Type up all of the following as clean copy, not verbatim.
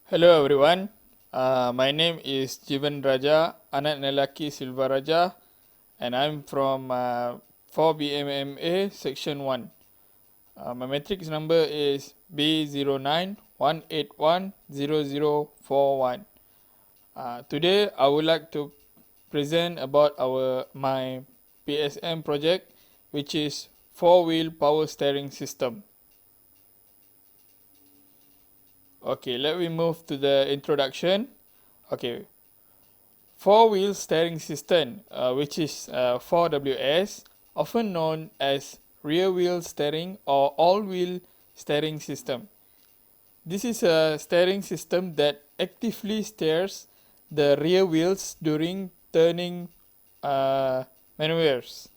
Hello everyone, my name is Jiven Raja, anak lelaki Silva Raja, and I'm from 4BMMA Section 1. My matrix number is B091810041. Today I would like to present about my PSM project, which is 4-wheel power steering system. Okay, let me move to the introduction. Okay, 4-wheel steering system, which is 4WS, often known as rear wheel steering or all-wheel steering system. This is a steering system that actively steers the rear wheels during turning maneuvers.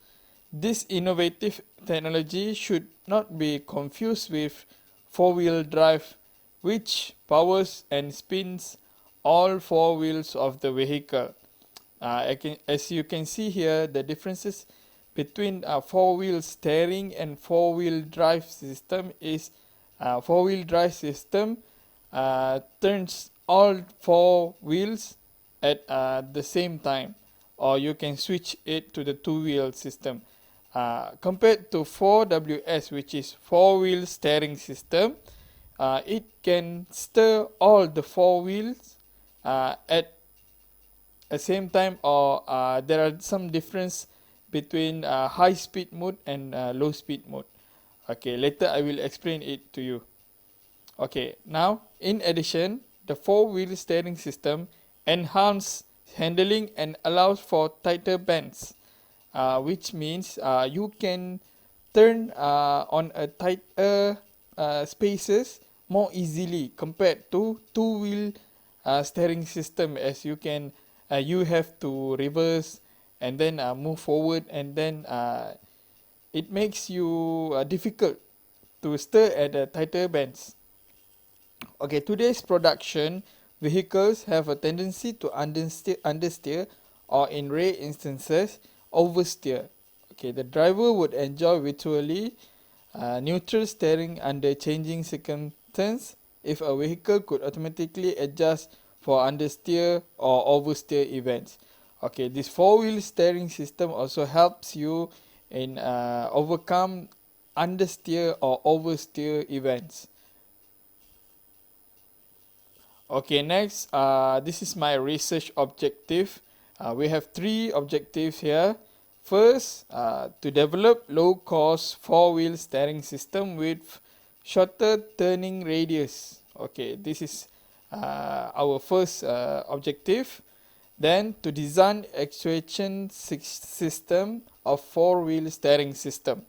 This innovative technology should not be confused with 4-wheel drive, which powers and spins all 4 wheels of the vehicle. As you can see here, the differences between 4-wheel steering and 4-wheel drive system is 4-wheel drive system turns all 4 wheels at the same time, or you can switch it to the 2-wheel system. Compared to 4WS, which is 4-wheel steering system, it can steer all the 4 wheels at the same time, or there are some difference between high speed mode and low speed mode. Okay, later I will explain it to you. Okay, now in addition, the 4-wheel steering system enhances handling and allows for tighter bands, which means you can turn on a tighter spaces more easily compared to 2-wheel steering system, as you have to reverse and then move forward, and then it makes you difficult to steer at the tighter bands. Okay, today's production vehicles have a tendency to understeer or in rare instances oversteer. Okay, the driver would enjoy virtually neutral steering under changing circumstances if a vehicle could automatically adjust for understeer or oversteer events. Okay, this 4-wheel steering system also helps you in overcome understeer or oversteer events. Okay, next, this is my research objective. We have 3 objectives here. First, to develop low-cost 4-wheel steering system with shorter turning radius. Okay, this is our first objective. Then, to design actuation system of 4-wheel steering system.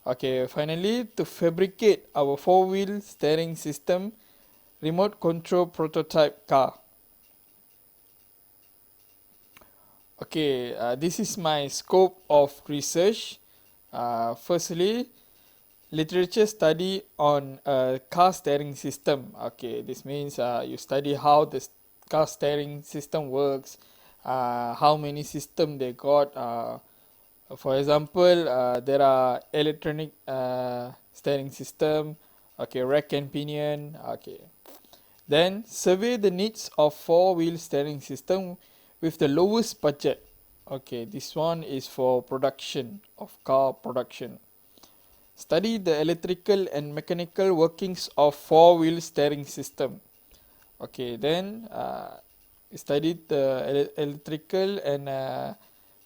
Okay, finally, to fabricate our 4-wheel steering system remote control prototype car. Okay, this is my scope of research. Firstly, literature study on a car steering system. Okay, this means you study how the car steering system works, how many system they got. For example, there are electronic steering system, okay, rack and pinion, okay. Then survey the needs of 4-wheel steering system with the lowest budget. Okay, this one is for production of car production. Study the electrical and mechanical workings of 4-wheel steering system. Okay, then study the electrical and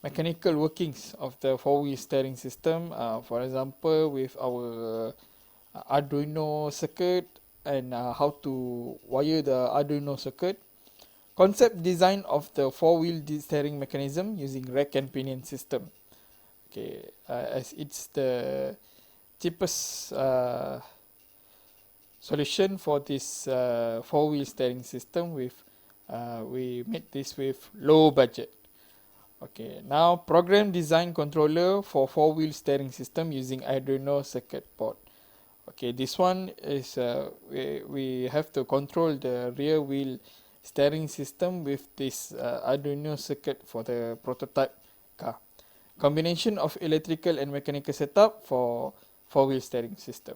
mechanical workings of the 4-wheel steering system. For example, with our Arduino circuit, and how to wire the Arduino circuit. Concept design of the 4-wheel steering mechanism using rack and pinion system. Okay, as it's the cheapest solution for this 4-wheel steering system. We made this with low budget. Okay, now program design controller for 4-wheel steering system using Arduino circuit board. Okay, this one is we have to control the rear wheel steering system with this Arduino circuit for the prototype car. Combination of electrical and mechanical setup for 4-wheel steering system.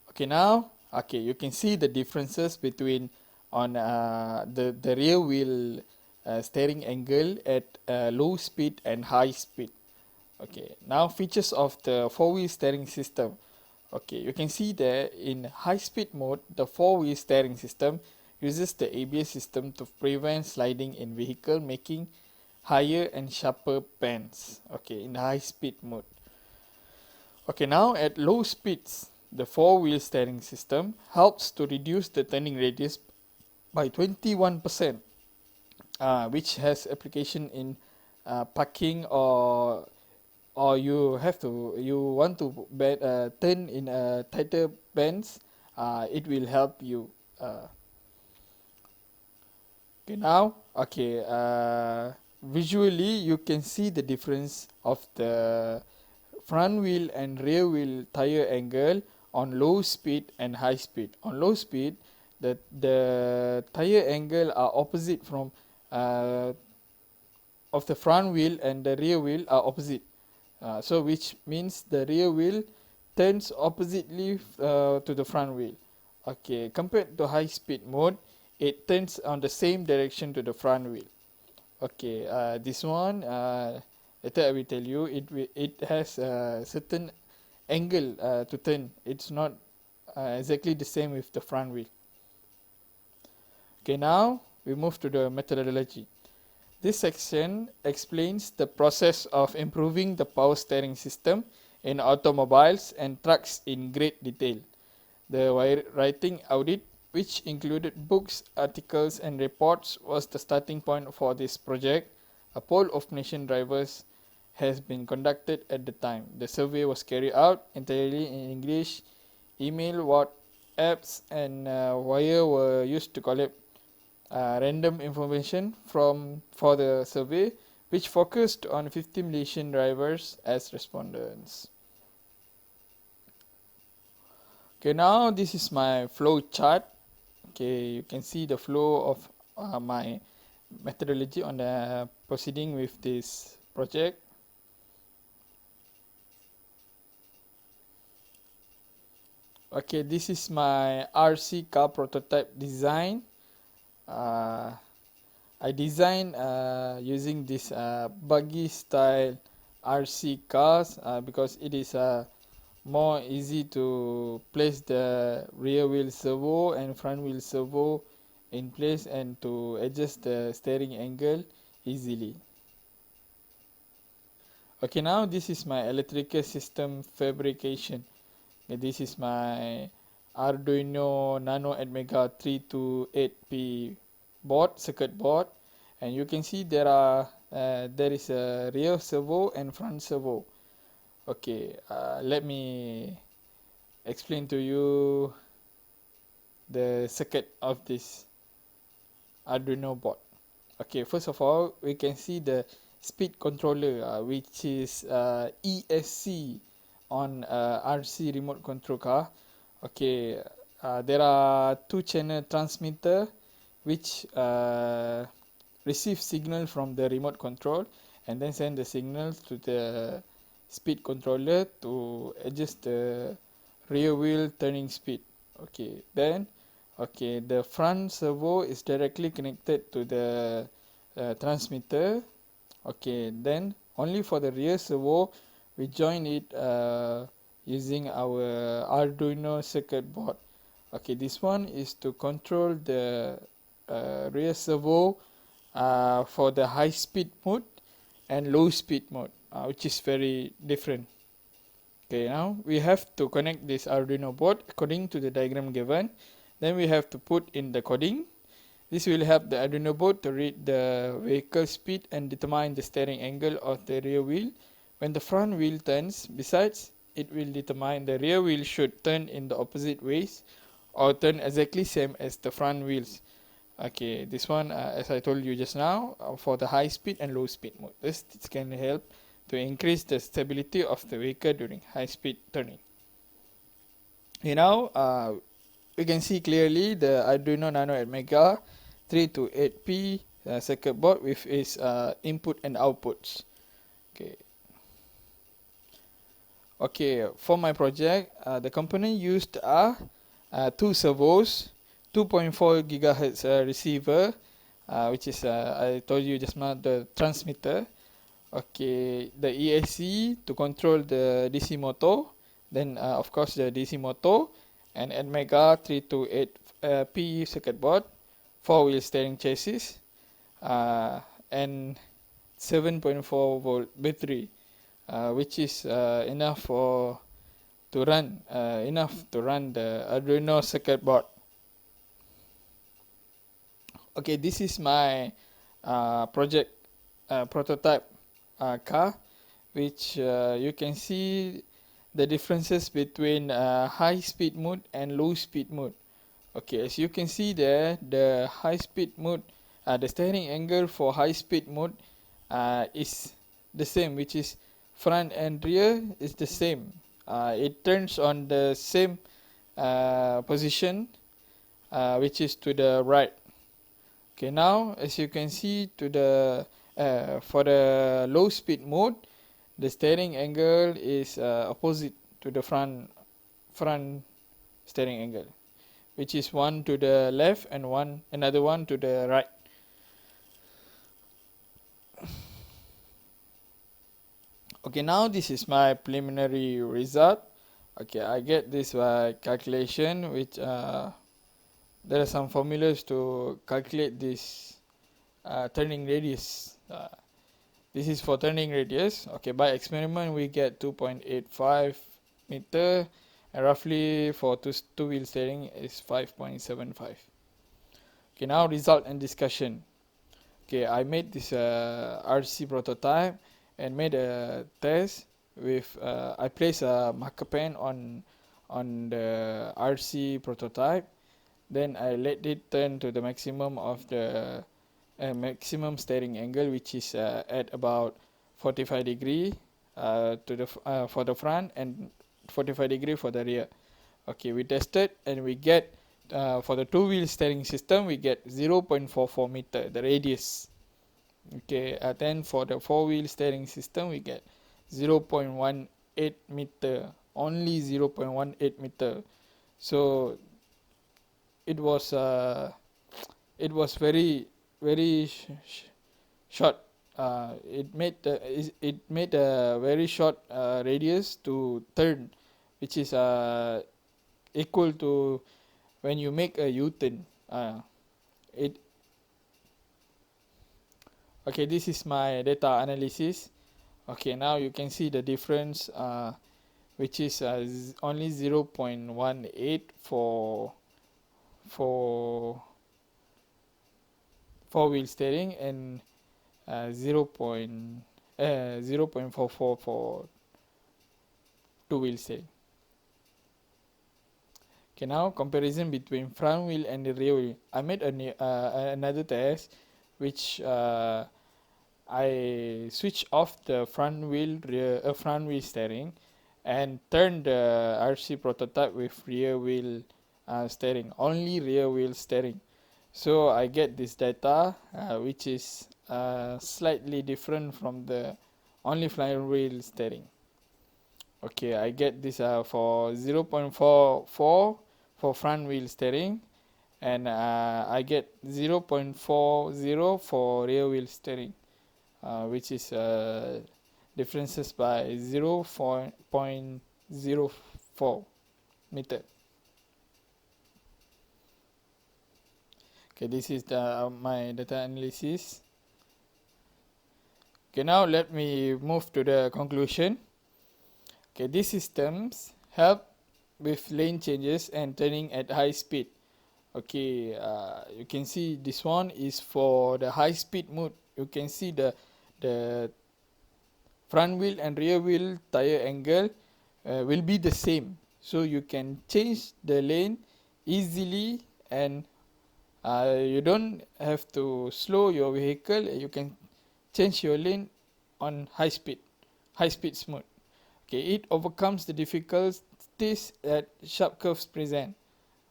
Okay, now Okay, you can see the differences between on the rear wheel steering angle at low speed and high speed. Okay, now features of the 4-wheel steering system. Okay, you can see there in high speed mode, the 4-wheel steering system uses the ABS system to prevent sliding in vehicle, making higher and sharper bends. Okay, in high speed mode. Okay, now at low speeds, the 4-wheel steering system helps to reduce the turning radius by 21%, which has application in parking, or you want to turn in a tighter bends. It will help you. Okay, now visually you can see the difference of the front wheel and rear wheel tire angle on low speed and high speed. On low speed, the tire angle are opposite from of the front wheel, and the rear wheel are opposite. So which means the rear wheel turns oppositely to the front wheel. Okay, compared to high speed mode, it turns on the same direction to the front wheel. Okay, this one later I will tell you, it has a certain angle to turn. It's not exactly the same with the front wheel. Okay, now we move to the methodology. This section explains the process of improving the power steering system in automobiles and trucks in great detail. The writing audit, which included books, articles, and reports, was the starting point for this project. A poll of nation drivers has been conducted at the time. The survey was carried out entirely in English. Email, WhatsApps, and wire were used to collect random information for the survey, which focused on 50 Malaysian drivers as respondents. Okay, now this is my flow chart. Okay, you can see the flow of my methodology on the proceeding with this project. Okay, this is my RC car prototype design. I designed using this buggy style RC cars because it is more easy to place the rear wheel servo and front wheel servo in place, and to adjust the steering angle easily. Okay, now this is my electrical system fabrication. Okay, this is my Arduino Nano Atmega 328P board, circuit board, and you can see there is a rear servo and front servo. Okay, let me explain to you the circuit of this Arduino board. Okay, first of all, we can see the speed controller, which is ESC on RC remote control car. Okay, there are 2-channel transmitter which receive signal from the remote control and then send the signal to the speed controller to adjust the rear wheel turning speed. Okay, then the front servo is directly connected to the transmitter. Okay, then only for the rear servo we join it using our Arduino circuit board. Okay, this one is to control the rear servo for the high speed mode and low speed mode, which is very different. Okay, now we have to connect this Arduino board according to the diagram given. Then we have to put in the coding. This will help the Arduino board to read the vehicle speed and determine the steering angle of the rear wheel. When the front wheel turns, besides, it will determine the rear wheel should turn in the opposite ways or turn exactly same as the front wheels. Okay, this one, as I told you just now, for the high speed and low speed mode. This can help to increase the stability of the vehicle during high speed turning. Okay, now we can see clearly the Arduino Nano Atmega 328P circuit board with its input and outputs. Okay, for my project, the component used are 2 servos, 2.4 gigahertz receiver, which is I told you just now, the transmitter. Okay, the ESC to control the DC motor, then of course the DC motor, and Mega 328P circuit board, 4-wheel steering chassis, and 7.4 volt battery, which is enough to run the Arduino circuit board. Okay, this is my project prototype car, which you can see the differences between high speed mode and low speed mode. Okay, as you can see there, the high speed mode, the steering angle for high speed mode is the same, which is front and rear is the same. It turns on the same position, which is to the right. Okay, now as you can see, to the for the low speed mode, the steering angle is opposite to the front steering angle, which is one to the left and another one to the right. Okay, now this is my preliminary result. Okay, I get this by calculation, which there are some formulas to calculate this turning radius. This is for turning radius. Okay, by experiment we get 2.85 meter, and roughly for two-wheel steering is 5.75. Okay, now result and discussion. Okay, I made this RC prototype and made a test with I placed a marker pen on the RC prototype. Then I let it turn to the maximum of the maximum steering angle, which is at about 45 degree for the front and 45 degree for the rear. Okay, we tested and we get for the two-wheel steering system we get 0.44 meter, the radius. Okay, then for the four-wheel steering system we get 0.18 meter, only 0.18 meter. So it was very short. It made a very short radius to turn, which is equal to when you make a U-turn. Okay, this is my data analysis. Okay, now you can see the difference, which is only 0.18 for four-wheel steering and 0.44 for two-wheel steering. Okay, now comparison between front wheel and the rear wheel. I made another test, which I switched off the front wheel steering and turned the RC prototype with rear wheel steering, only rear wheel steering. So I get this data, which is slightly different from the only front wheel steering. Okay, I get this for 0.44 for front wheel steering, and I get 0.40 for rear wheel steering, which is differences by 0.04 meter. Okay, this is my data analysis. Okay, now let me move to the conclusion. Okay, these systems help with lane changes and turning at high speed. Okay, you can see this one is for the high speed mode. You can see the front wheel and rear wheel tire angle will be the same, so you can change the lane easily, and you don't have to slow your vehicle. You can change your lane on high speed mode. Okay, it overcomes the difficulties that sharp curves present.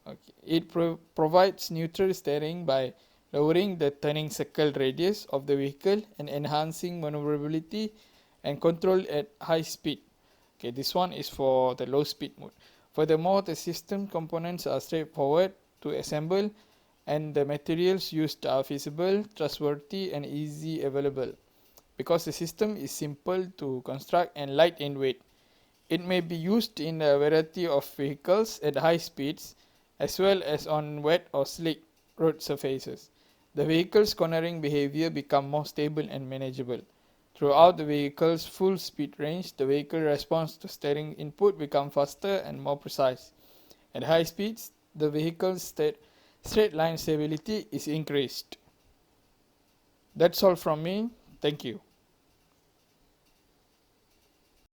Okay, it provides neutral steering by lowering the turning circle radius of the vehicle and enhancing maneuverability and control at high speed. Okay, this one is for the low speed mode. Furthermore, the system components are straightforward to assemble and the materials used are feasible, trustworthy and easy available. Because the system is simple to construct and light in weight, it may be used in a variety of vehicles at high speeds as well as on wet or slick road surfaces. The vehicle's cornering behavior becomes more stable and manageable. Throughout the vehicle's full speed range, the vehicle response to steering input becomes faster and more precise. At high speeds, the vehicle's straight line stability is increased. That's all from me. Thank you.